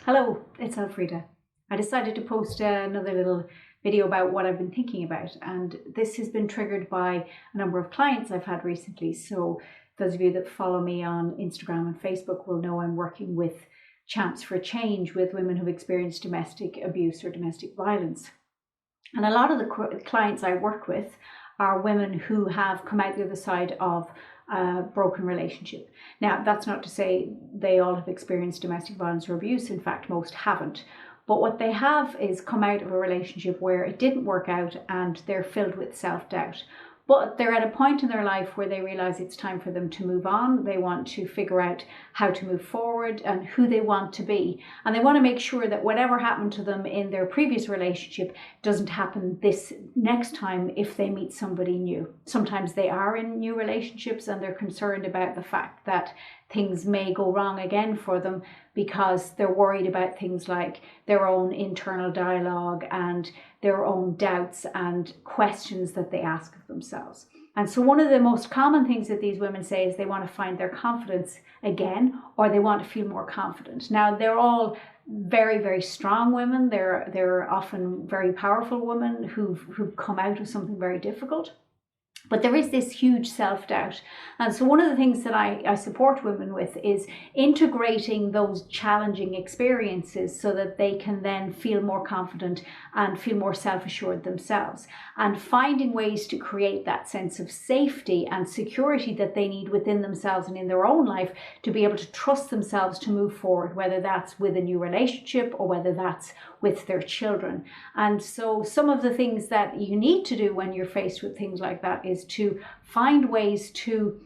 Hello, it's Elfrida. I decided to post another little video about what I've been thinking about, and this has been triggered by a number of clients I've had recently. So those of you that follow me on Instagram and Facebook will know I'm working with Champs for Change with women who've experienced domestic abuse or domestic violence. And a lot of the clients I work with are women who have come out the other side of a broken relationship. Now, that's not to say they all have experienced domestic violence or abuse. In fact, most haven't. But what they have is come out of a relationship where it didn't work out and they're filled with self-doubt. But they're at a point in their life where they realize it's time for them to move on. They want to figure out how to move forward and who they want to be. And they want to make sure that whatever happened to them in their previous relationship doesn't happen this next time if they meet somebody new. Sometimes they are in new relationships and they're concerned about the fact that things may go wrong again for them because they're worried about things like their own internal dialogue and their own doubts and questions that they ask of themselves. And so one of the most common things that these women say is they want to find their confidence again, or they want to feel more confident. Now, they're all very, very strong women. They're often very powerful women who've come out of something very difficult. But there is this huge self-doubt. And so one of the things that I support women with is integrating those challenging experiences so that they can then feel more confident and feel more self-assured themselves, and finding ways to create that sense of safety and security that they need within themselves and in their own life to be able to trust themselves to move forward, whether that's with a new relationship or whether that's with their children. And so some of the things that you need to do when you're faced with things like that is to find ways to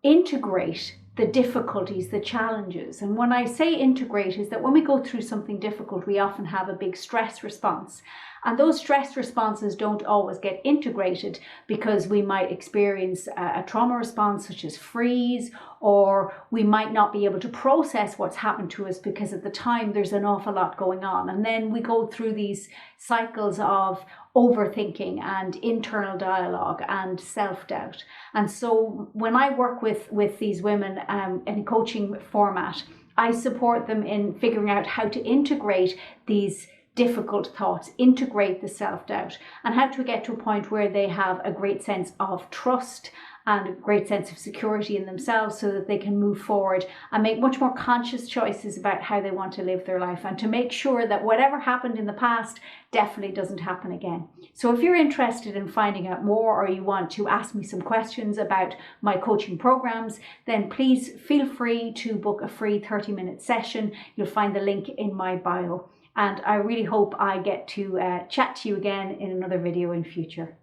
integrate the difficulties, the challenges. And when I say integrate, is that when we go through something difficult, we often have a big stress response. And those stress responses don't always get integrated because we might experience a trauma response such as freeze, or we might not be able to process what's happened to us because at the time there's an awful lot going on. And then we go through these cycles of overthinking and internal dialogue and self-doubt. And so when I work with these women in a coaching format, I support them in figuring out how to integrate these difficult thoughts, integrate the self-doubt, and how to get to a point where they have a great sense of trust and a great sense of security in themselves so that they can move forward and make much more conscious choices about how they want to live their life, and to make sure that whatever happened in the past definitely doesn't happen again. So if you're interested in finding out more, or you want to ask me some questions about my coaching programs, then please feel free to book a free 30-minute session. You'll find the link in my bio. And I really hope I get to chat to you again in another video in future.